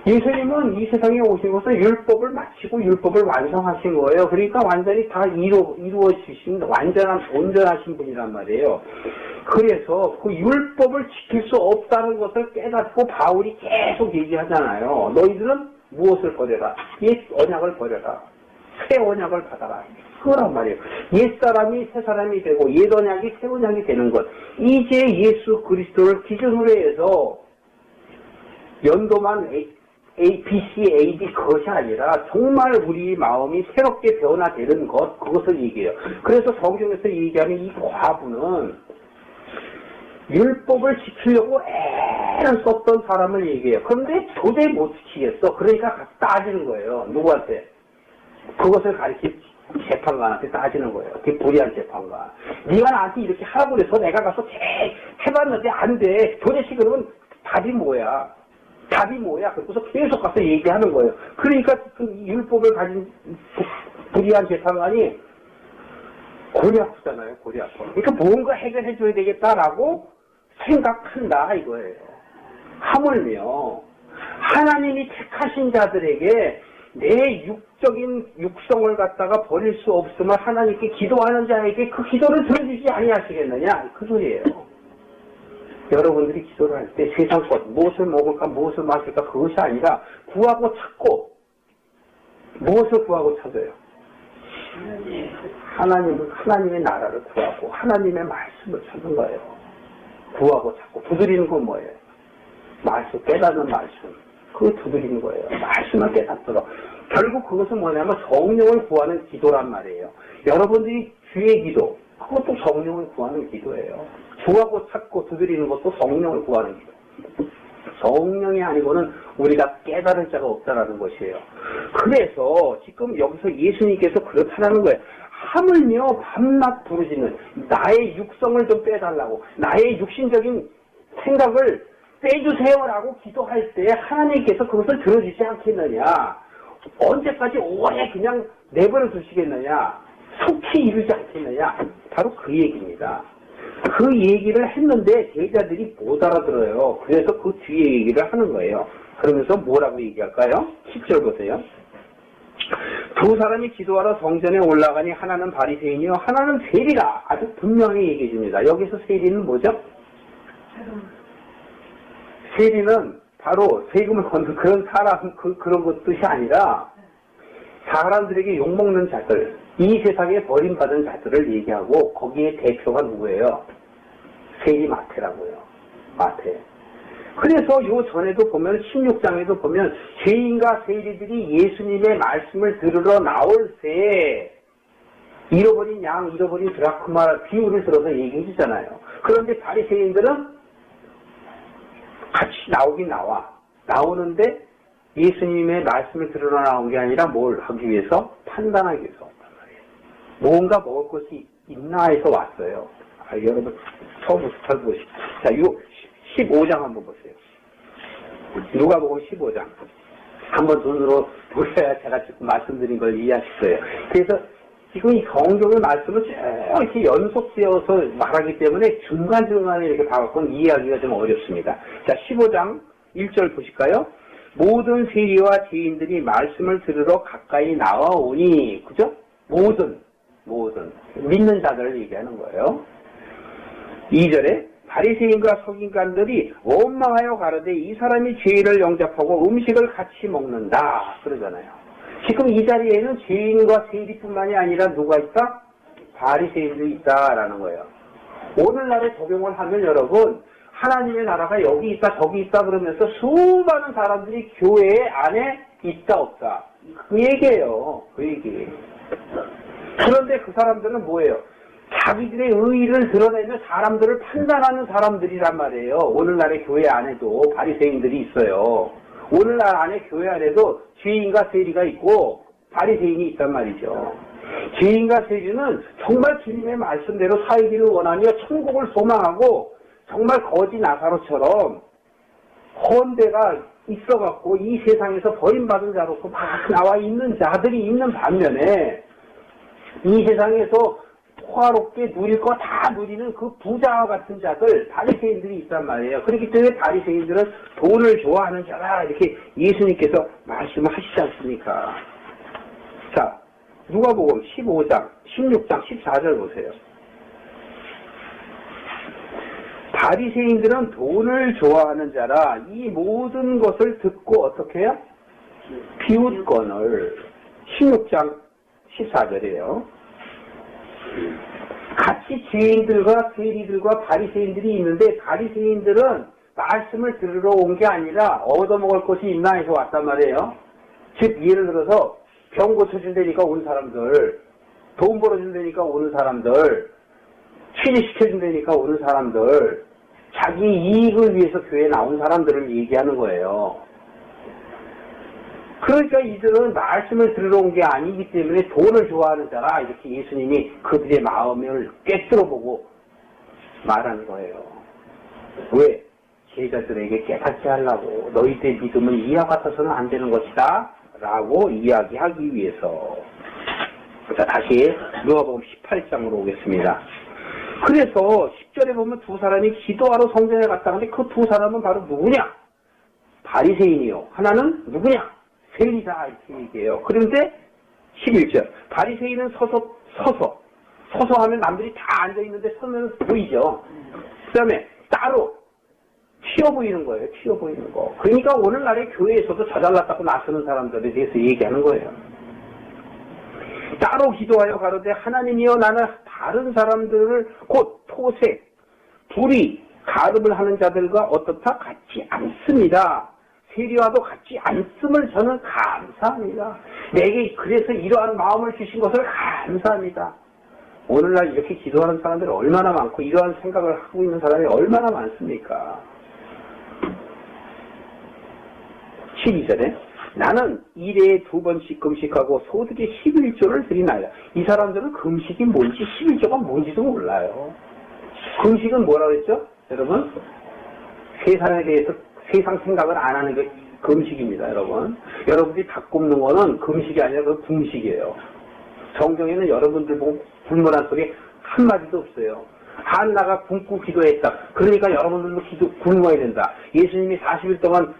예수님은 이 세상에 오신 것은 율법을 마치고 율법을 완성하신 거예요. 그러니까 완전히 다 이루어지신 온전하신 분이란 말이에요. 그래서 그 율법을 지킬 수 없다는 것을 깨닫고 바울이 계속 얘기하잖아요. 너희들은 무엇을 버려라? 옛 언약을 버려라. 새 언약을 받아라. 그거란 말이에요. 옛 사람이 새 사람이 되고 옛 언약이 새 언약이 되는 것. 이제 예수 그리스도를 기준으로 해서 연도만 BC, AD 그것이 아니라 정말 우리 마음이 새롭게 변화되는 것, 그것을 얘기해요. 그래서 성경에서 얘기하는 이 과부는 율법을 지키려고 애를 썼던 사람을 얘기해요. 그런데 도저히 못 지키겠어. 그러니까 가서 따지는 거예요. 누구한테? 그것을 가르친 재판관한테 따지는 거예요. 그 불의한 재판관. 네가 나한테 이렇게 하라고 그래서 내가 가서 해봤는데 안 돼. 도대체 그러면 답이 뭐야? 답이 뭐야? 그래서 계속 가서 얘기하는 거예요. 그러니까 그 율법을 가진 불의한 재판관이 골이 아프잖아요. 골이 아파. 그러니까 뭔가 해결해줘야 되겠다라고 생각한다 이거예요. 하물며 하나님이 택하신 자들에게 내 육성을 갖다가 버릴 수 없으면 하나님께 기도하는 자에게 그 기도를 들어주지 아니하시겠느냐 그 소리예요. 여러분들이 기도를 할 때 세상 것 무엇을 먹을까 무엇을 마실까 그것이 아니라 구하고 찾고 무엇을 구하고 찾아요? 하나님의 나라를 구하고 하나님의 말씀을 찾는 거예요. 구하고 찾고 두드리는 건 뭐예요? 말씀, 깨닫는 말씀. 그거 두드리는 거예요. 말씀을 깨닫도록. 결국 그것은 뭐냐면 성령을 구하는 기도란 말이에요. 여러분들이 주의 기도, 그것도 성령을 구하는 기도예요. 구하고 찾고 두드리는 것도 성령을 구하는 기도. 성령이 아니고는 우리가 깨달을 자가 없다라는 것이에요. 그래서 지금 여기서 예수님께서 그렇다는 거예요. 하물며 밤낮 부르짖는 나의 육성을 좀 빼달라고 나의 육신적인 생각을 빼주세요라고 기도할 때 하나님께서 그것을 들어주지 않겠느냐. 언제까지 오래 그냥 내버려 두시겠느냐. 속히 이루지 않겠느냐. 바로 그 얘기입니다. 그 얘기를 했는데 제자들이 못 알아들어요. 그래서 그 뒤에 얘기를 하는 거예요. 그러면서 뭐라고 얘기할까요? 10절 보세요. 두 사람이 기도하러 성전에 올라가니 하나는 바리새인이요 하나는 세리라. 아주 분명히 얘기해 줍니다. 여기서 세리는 뭐죠? 세리는 바로 세금을 걷는 그런 사람, 그런 것 뜻이 아니라 사람들에게 욕먹는 자들, 이 세상에 버림받은 자들을 얘기하고 거기에 대표가 누구예요? 세리 마태라고요. 마태. 그래서 요 전에도 보면 16장에도 보면 죄인과 세리들이 예수님의 말씀을 들으러 나올 때 잃어버린 양, 잃어버린 드라크마 비유를 들어서 얘기해 주잖아요. 그런데 바리새인들은 같이 나오긴 나오는데 예수님의 말씀을 들으러 나온 게 아니라 뭘 하기 위해서? 판단하기 위해서 왔단 말이에요. 뭔가 먹을 것이 있나 해서 왔어요. 여러분 처음부터 잘 보시죠. 자, 요 15장 한번 보세요. 누가복음 15장. 한번 눈으로 보셔야 제가 지금 말씀드린 걸 이해하실 거예요. 그래서 지금 이 성경의 말씀을 쭉 이렇게 연속되어서 말하기 때문에 중간중간에 이렇게 봐갖고는 이해하기가 좀 어렵습니다. 자, 15장 1절 보실까요? 모든 세리와 죄인들이 말씀을 들으러 가까이 나와오니, 그죠? 모든 믿는 자들을 얘기하는 거예요. 2절에 바리새인과 서기관들이 원망하여 가로되 이 사람이 죄를 영접하고 음식을 같이 먹는다 그러잖아요. 지금 이 자리에는 죄인과 세리뿐만이 아니라 누가 있다? 바리새인도 있다라는 거예요. 오늘날에 적용을 하면 여러분 하나님의 나라가 여기 있다 저기 있다 그러면서 수많은 사람들이 교회 안에 있다 없다 그 얘기예요. 그 얘기. 그런데 그 사람들은 뭐예요? 자기들의 의의를 드러내며 사람들을 판단하는 사람들이란 말이에요. 오늘날의 교회 안에도 바리새인들이 있어요. 오늘날 안에 교회 안에도 죄인과 세리가 있고 바리새인이 있단 말이죠. 죄인과 세리는 정말 주님의 말씀대로 살기를 원하며 천국을 소망하고 정말 거지 나사로처럼 헌대가 있어갖고 이 세상에서 버림받은 자로서 막 나와 있는 자들이 있는 반면에 이 세상에서 호화롭게 누릴 거 다 누리는 그 부자와 같은 자들, 바리새인들이 있단 말이에요. 그렇기 때문에 바리새인들은 돈을 좋아하는 자라 이렇게 예수님께서 말씀하시지 않습니까? 자, 누가복음 15장, 16장, 14절 보세요. 바리새인들은 돈을 좋아하는 자라 이 모든 것을 듣고 어떻게 해요? 비웃거늘. 16장 14절이에요. 같이 죄인들과 세리들과 바리새인들이 있는데 바리새인들은 말씀을 들으러 온 게 아니라 얻어먹을 것이 있나 해서 왔단 말이에요. 즉 예를 들어서 병 고쳐준다니까 온 사람들, 돈 벌어준다니까 오는 사람들, 취직시켜준다니까 오는 사람들, 자기 이익을 위해서 교회에 나온 사람들을 얘기하는 거예요. 그러니까 이들은 말씀을 들으러 온 게 아니기 때문에 돈을 좋아하는 자라 이렇게 예수님이 그들의 마음을 꿰뚫어보고 말하는 거예요. 왜? 제자들에게 깨닫게 하려고 너희들의 믿음은 이와 같아서는 안 되는 것이다 라고 이야기하기 위해서. 자, 다시 누가복음 18장으로 오겠습니다. 그래서 10절에 보면 두 사람이 기도하러 성전에 갔다는데 그 두 사람은 바로 누구냐? 바리새인이요. 하나는 누구냐? 세리다 이렇게 얘기해요. 그런데 11절 바리새인은 서서 하면 남들이 다 앉아있는데 서면 보이죠. 그 다음에 따로 튀어 보이는 거예요. 튀어 보이는 거. 그러니까 오늘날의 교회에서도 저 잘났다고 나서는 사람들에 대해서 얘기하는 거예요. 따로 기도하여 가로되 하나님이여 나는 다른 사람들을 곧 토색, 불의, 가름을 하는 자들과 어떻다 같지 않습니다. 세리와도 같지 않음을 저는 감사합니다. 내게 그래서 이러한 마음을 주신 것을 감사합니다. 오늘날 이렇게 기도하는 사람들이 얼마나 많고 이러한 생각을 하고 있는 사람이 얼마나 많습니까? 12절에 나는 일에 2번씩 금식하고 소득의 11조를 드리나이다. 이 사람들은 금식이 뭔지 11조가 뭔지도 몰라요. 금식은 뭐라고 했죠? 여러분 세상에 대해서 세상 생각을 안 하는 게 금식입니다. 여러분들이 닭 굽는 거는 금식이 아니라 그 굶식이에요. 성경에는 여러분들 보고 굶으란 소리 한마디도 없어요. 한나가 굶고 기도했다. 그러니까 여러분들도 굶어야 된다. 예수님이 40일 동안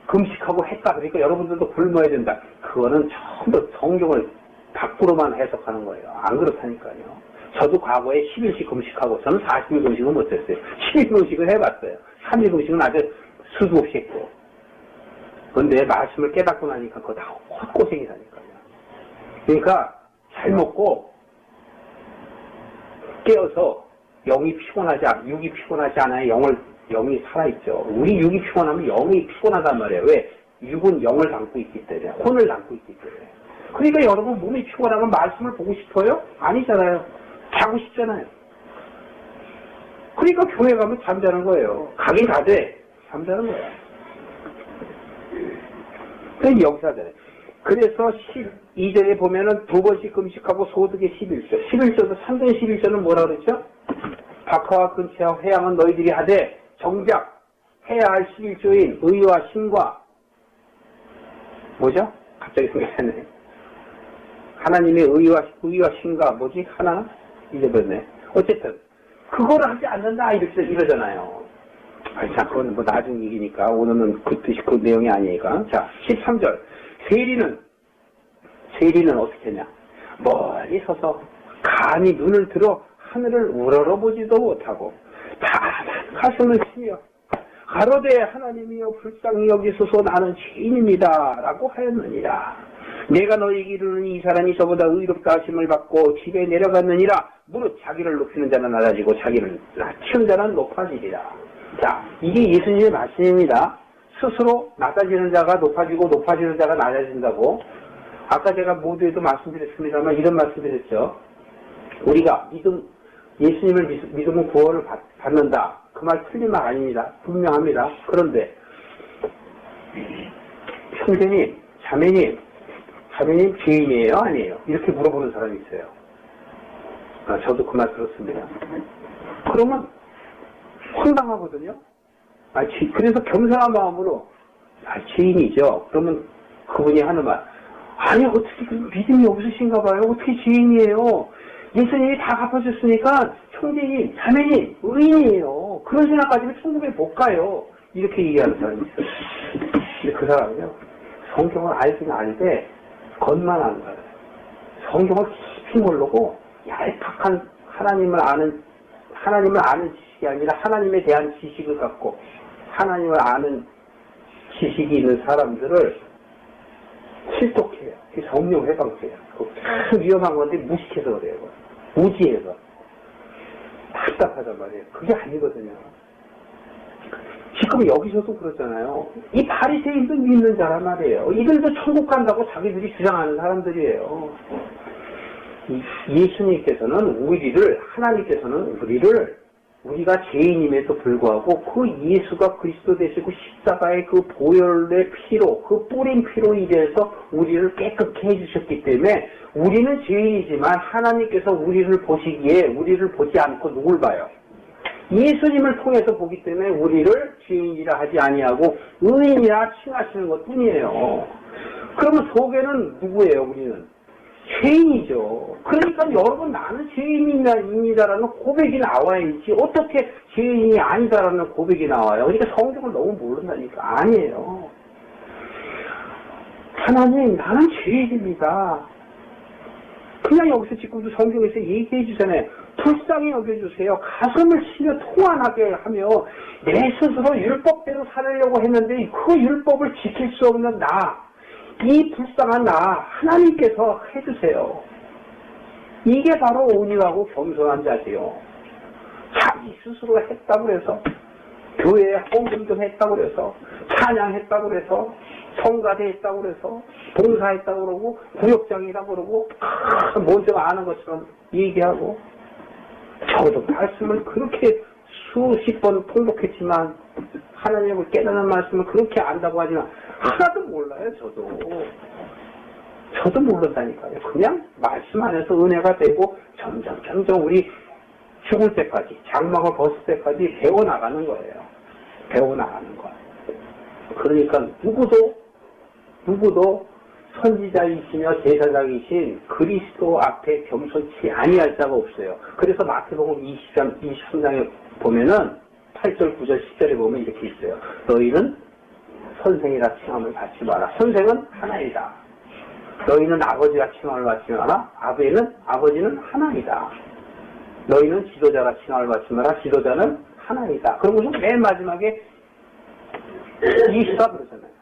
금식하고 했다. 그러니까 여러분들도 굶어야 된다. 그거는 전부 성경을 밖으로만 해석하는 거예요. 안 그렇다니까요. 저도 과거에 10일씩 금식하고 저는 40일 금식은 못했어요. 10일 금식을 해봤어요. 3일 금식은 아주 수도 없이 했고. 그런데 말씀을 깨닫고 나니까 그거 다 헛고생이라니까요. 그러니까 잘 먹고 깨어서 육이 피곤하지 않아요. 영이 살아있죠. 우리 육이 피곤하면 영이 피곤하단 말이에요. 왜? 육은 영을 담고 있기 때문에, 혼을 담고 있기 때문에. 그러니까 여러분 몸이 피곤하면 말씀을 보고 싶어요? 아니잖아요. 자고 싶잖아요. 그러니까 교회 가면 잠자는 거예요. 가긴 가되 잠자는 거야. 그래서 여기서 그래서 12절에 보면은 2번씩 금식하고 소득의 11조. 11조도 3전 11조는 뭐라 그랬죠? 박하와 근치와 회양은 너희들이 하되 정작 해야 할 11조인 의와 신과 뭐죠? 갑자기 생각했네. 하나님의 의와 신과 뭐지? 하나? 잊어버렸네. 어쨌든 그거를 하지 않는다 이러잖아요. 자, 그건 뭐 나중 얘기니까 오늘은 그 뜻이 그 내용이 아니니까. 자, 13절 세리는 어떻게 했냐? 멀리 서서 감히 눈을 들어 하늘을 우러러보지도 못하고 다만 가슴을 치며 가로되 하나님이여 불쌍히 여기소서 나는 죄인입니다 라고 하였느니라. 내가 너희에게 이르노니 이 사람이 저보다 의롭다 하심을 받고 집에 내려갔느니라. 무릇 자기를 높이는 자는 낮아지고 자기를 낮추는 자는 높아지리라. 자, 이게 예수님의 말씀입니다. 스스로 낮아지는 자가 높아지고 높아지는 자가 낮아진다고. 아까 제가 모두에도 말씀드렸습니다만 이런 말씀드렸죠. 우리가 예수님을 믿으면 구원을 받는다. 그 말 틀린 말 아닙니다. 분명합니다. 그런데 형제님, 자매님 죄인이에요? 아니에요? 이렇게 물어보는 사람이 있어요. 저도 그 말 들었습니다. 그러면 황당하거든요. 그래서 겸손한 마음으로 죄인이죠. 그러면 그분이 하는 말, 아니 어떻게 믿음이 없으신가 봐요. 어떻게 죄인이에요. 예수님이 다 갚아줬으니까 형제님, 자매님, 의인이에요. 그런 생각 가지면 천국에 못 가요. 이렇게 얘기하는 사람이 있어요. 근데 그 사람은요, 성경을 알긴 알되 겉만 아는 거예요. 성경을 깊이 모르고 얄팍한 하나님을 아는 지식이 아니라 하나님에 대한 지식을 갖고 하나님을 아는 지식이 있는 사람들을 실독해요. 성령 회방해요. 참 위험한 건데 무식해서 그래요. 무지해서. 답답하단 말이에요. 그게 아니거든요. 지금 여기서도 그렇잖아요. 이 바리새인도 믿는 자란 말이에요. 이들도 천국 간다고 자기들이 주장하는 사람들이에요. 예수님께서는 하나님께서는 우리가 죄인임에도 불구하고 그 예수가 그리스도 되시고 십자가의 그 보혈의 피로, 그 뿌린 피로 인해서 우리를 깨끗게 해주셨기 때문에 우리는 죄인이지만 하나님께서 우리를 보시기에 우리를 보지 않고 누굴 봐요? 예수님을 통해서 보기 때문에 우리를 죄인이라 하지 아니하고 의인이라 칭하시는 것 뿐이에요. 그러면 속에는 누구예요? 우리는 죄인이죠. 그러니까 여러분 나는 죄인입니다라는 고백이 나와야지 어떻게 죄인이 아니다라는 고백이 나와요. 그러니까 성경을 너무 모른다니까. 아니에요. 하나님 나는 죄인입니다. 그냥 여기서 지금도 성경에서 얘기해 주잖아요. 불쌍히 여겨주세요. 가슴을 치며 통안하게 하며 내 스스로 율법대로 살으려고 했는데 그 율법을 지킬 수 없는 이 불쌍한 하나님께서 해주세요. 이게 바로 온유하고 겸손한 자세요. 자기 스스로 했다고 해서 교회에 헌금 좀 했다고 그래서 찬양했다고 그래서 성가대 했다고 그래서 봉사했다고 그러고 구역장이라고 그러고 뭔지 아는 것처럼 얘기하고 저도 말씀을 그렇게 수십 번 통독했지만 하나님을 깨닫는 말씀을 그렇게 안다고 하지만 하나도 몰라요. 저도 모른다니까요. 그냥 말씀 안에서 은혜가 되고 점점 우리 죽을 때까지 장막을 벗을 때까지 배워나가는 거예요. 배워나가는 거. 그러니까 누구도 선지자이시며 제사장이신 그리스도 앞에 겸손치 아니할 자가 없어요. 그래서 마태복음 23장에 보면은 8절, 9절, 10절에 보면 이렇게 있어요. 너희는 선생이라 칭함을 받지 마라. 선생은 하나이다. 너희는 아버지라 칭함을 받지 마라. 아버지는 하나이다. 너희는 지도자라 칭함을 받지 마라. 지도자는 하나이다. 그러고서 맨 마지막에 이시다 그러잖아요.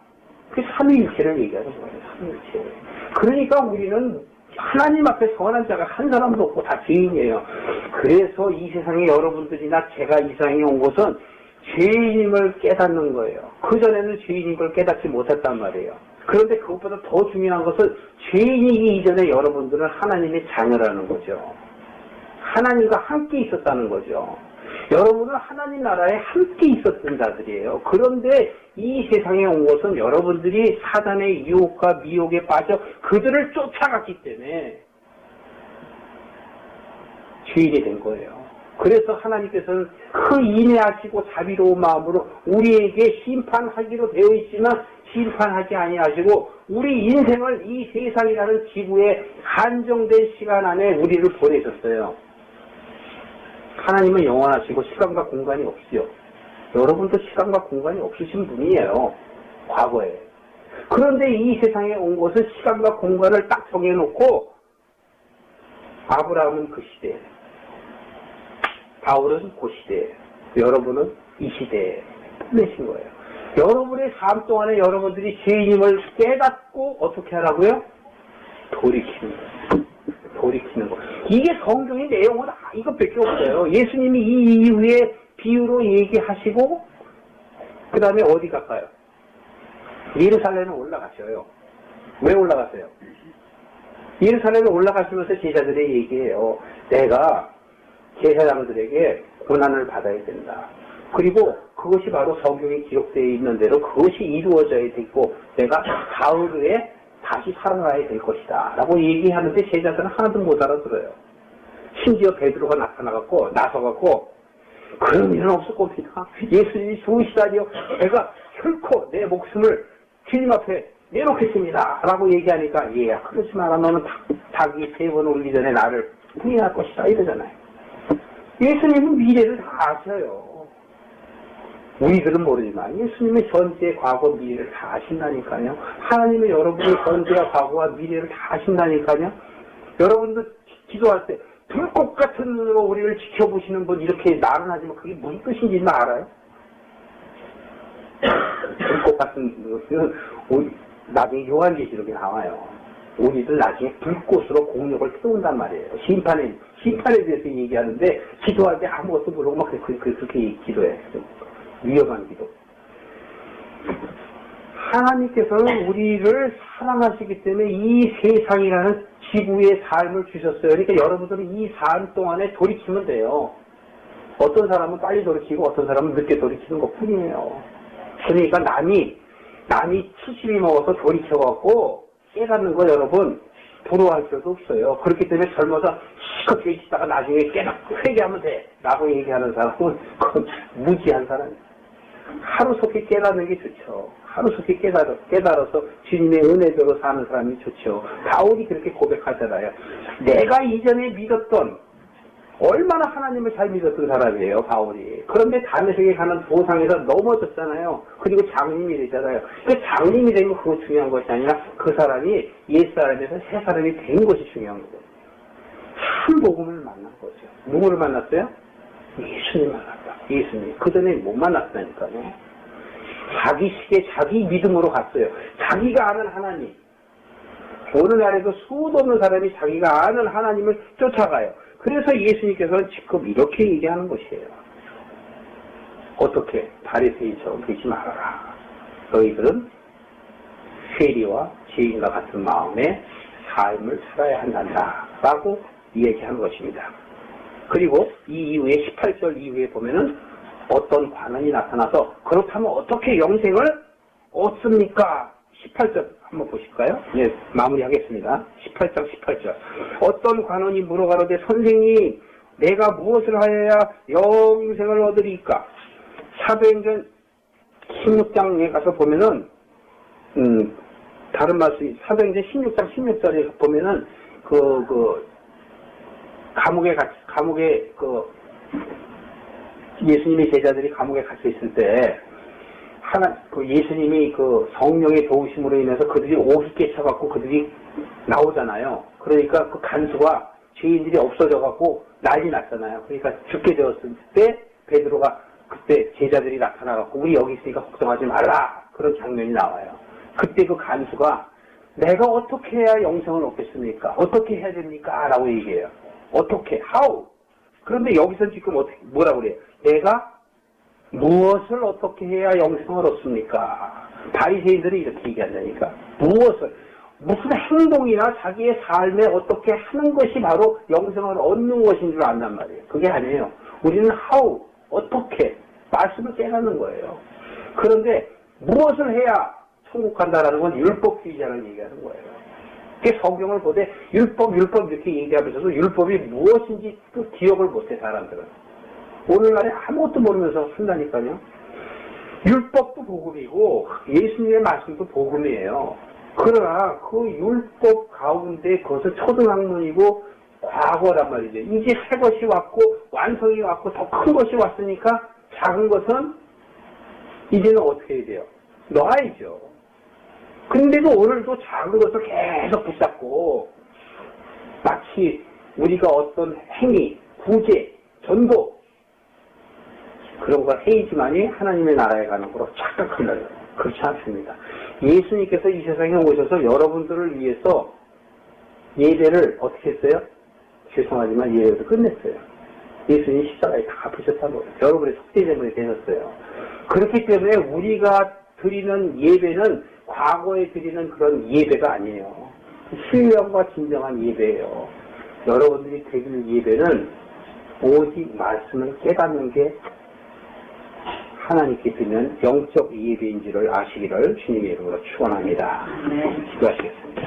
그 삼위일체를 얘기하는 거예요. 삼위일체. 그러니까 우리는 하나님 앞에 선한 자가 한 사람도 없고 다 죄인이에요. 그래서 이 세상에 여러분들이나 제가 이 세상에 온 것은 죄인임을 깨닫는 거예요. 그전에는 죄인인 걸 깨닫지 못했단 말이에요. 그런데 그것보다 더 중요한 것은 죄인이기 이전에 여러분들은 하나님의 자녀라는 거죠. 하나님과 함께 있었다는 거죠. 여러분은 하나님 나라에 함께 있었던 자들이에요. 그런데 이 세상에 온 것은 여러분들이 사단의 유혹과 미혹에 빠져 그들을 쫓아갔기 때문에 죄인이 된 거예요. 그래서 하나님께서는 그 인내하시고 자비로운 마음으로 우리에게 심판하기로 되어 있지만 심판하지 아니하시고 우리 인생을 이 세상이라는 지구에 한정된 시간 안에 우리를 보내셨어요. 하나님은 영원하시고 시간과 공간이 없지요. 여러분도 시간과 공간이 없으신 분이에요. 과거에. 그런데 이 세상에 온 것은 시간과 공간을 딱 정해놓고 아브라함은 그 시대에, 바울은 그 시대에, 여러분은 이 시대에 보내신 거예요. 여러분의 삶 동안에 여러분들이 죄인임을 깨닫고 어떻게 하라고요? 돌이키는 거예요. 돌이키는 거. 이게 성경의 내용은 이것밖에 없어요. 예수님이 이 이후에 비유로 얘기하시고 그 다음에 어디 갈까요? 예루살렘에 올라가셔요. 왜 올라가세요? 예루살렘에 올라가시면서 제자들의 얘기해요. 내가 제사장들에게 고난을 받아야 된다. 그리고 그것이 바로 성경에 기록되어 있는 대로 그것이 이루어져야 되고 내가 사흘 후에 다시 살아나야 될 것이다 라고 얘기하는데 제자들은 하나도 못 알아들어요. 심지어 베드로가 나서갖고 그런 일은 없을 겁니다. 예수님이 죽으시다니요 제가 결코 내 목숨을 주님 앞에 내놓겠습니다 라고 얘기하니까 그러지 마라. 너는 닭이 3번 울기 전에 나를 부인할 것이다 이러잖아요. 예수님은 미래를 다 아셔요. 우리들은 모르지만 예수님의 현재, 과거, 미래를 다 아신다니까요. 하나님은 여러분의 현재와 과거와 미래를 다 아신다니까요. 여러분도 기도할 때 불꽃 같은 눈으로 우리를 지켜보시는 분 이렇게 나른하지만 그게 무슨 뜻인지는 알아요? 불꽃 같은 눈은 나중에 요한계시록에 나와요. 우리들 나중에 불꽃으로 공력을 태운단 말이에요. 심판에 대해서 얘기하는데 기도할 때 아무것도 모르고 막 그렇게 기도해. 위험한 기도. 하나님께서는 우리를 사랑하시기 때문에 이 세상이라는 지구의 삶을 주셨어요. 그러니까 여러분들은 이 삶 동안에 돌이키면 돼요. 어떤 사람은 빨리 돌이키고 어떤 사람은 늦게 돌이키는 것 뿐이에요. 그러니까 남이 70이 먹어서 돌이켜갖고 깨닫는 거 여러분 부러워할 필요도 없어요. 그렇기 때문에 젊어서 시커 깨지다가 나중에 깨닫고 회개하면 돼 라고 얘기하는 사람은 그건 무지한 사람이에요. 하루속히 깨닫는 게 좋죠. 하루속히 깨달아서 주님의 은혜대로 사는 사람이 좋죠. 바울이 그렇게 고백하잖아요. 내가 이전에 믿었던, 얼마나 하나님을 잘 믿었던 사람이에요, 바울이. 그런데 다메섹에 가는 도상에서 넘어졌잖아요. 그리고 장님이 되잖아요. 그 장님이 되면 그거 중요한 것이 아니라 그 사람이 옛사람에서 새사람이 된 것이 중요한 거예요. 참 복음을 만난 거죠. 누구를 만났어요? 예수님 만났다. 예수님. 그 전에 못 만났다니까요. 자기 시계, 자기 믿음으로 갔어요. 자기가 아는 하나님. 오늘날에도 수도 없는 사람이 자기가 아는 하나님을 쫓아가요. 그래서 예수님께서는 지금 이렇게 얘기하는 것이에요. 어떻게? 바리새인처럼 되지 말아라. 너희들은 세리와 죄인과 같은 마음의 삶을 살아야 한단다. 라고 얘기하는 것입니다. 그리고 이 이후에 18절 이후에 보면은 어떤 관원이 나타나서 그렇다면 어떻게 영생을 얻습니까? 18절 한번 보실까요? 네, 마무리하겠습니다. 18장 18절. 어떤 관원이 물어가로되 선생님 내가 무엇을 하여야 영생을 얻으리까? 사도행전 16장에 가서 보면은 다른 말씀 사도행전 16장 16절에 보면은 감옥에 예수님의 제자들이 감옥에 갇혀 있을 때 예수님이 성령의 도우심으로 인해서 그들이 옷이 깨쳐갖고 그들이 나오잖아요. 그러니까 그 간수가 죄인들이 없어져갖고 난리 났잖아요. 그러니까 죽게 되었을 때 베드로가 그때 제자들이 나타나갖고 우리 여기 있으니까 걱정하지 말라. 그런 장면이 나와요. 그때 그 간수가 내가 어떻게 해야 영생을 얻겠습니까? 어떻게 해야 됩니까? 라고 얘기해요. 어떻게? How? 그런데 여기서 지금 뭐라고 그래요? 내가 무엇을 어떻게 해야 영생을 얻습니까? 바리새인들이 이렇게 얘기한다니까. 무슨 행동이나 자기의 삶에 어떻게 하는 것이 바로 영생을 얻는 것인 줄 안단 말이에요. 그게 아니에요. 우리는 how, 어떻게, 말씀을 깨닫는 거예요. 그런데 무엇을 해야 천국 간다라는 건 율법주의자를 얘기하는 거예요. 성경을 보되 율법 이렇게 얘기하면서도 율법이 무엇인지 또 기억을 못해 사람들은. 오늘날에 아무것도 모르면서 쓴다니까요. 율법도 복음이고 예수님의 말씀도 복음이에요. 그러나 그 율법 가운데 그것은 초등학문이고 과거란 말이죠. 이제 새 것이 왔고 완성이 왔고 더 큰 것이 왔으니까 작은 것은 이제는 어떻게 해야 돼요? 놔야죠. 근데도 오늘도 작은 것을 계속 붙잡고 마치 우리가 어떤 행위, 구제, 전도 그런 걸 해야지만이 하나님의 나라에 가는 거로 착각한다. 그렇지 않습니다. 예수님께서 이 세상에 오셔서 여러분들을 위해서 예배를 어떻게 했어요? 죄송하지만 예배를 끝냈어요. 예수님이 십자가에 다 갚으셨다는 거예요. 여러분의 속죄제물이 되셨어요. 그렇기 때문에 우리가 드리는 예배는 과거에 드리는 그런 예배가 아니에요. 신령과 진정한 예배예요. 여러분들이 드릴 예배는 오직 말씀을 깨닫는 게 하나님께 드리는 영적 예배인 줄을 아시기를 주님의 이름으로 축원합니다. 기도하시겠습니다.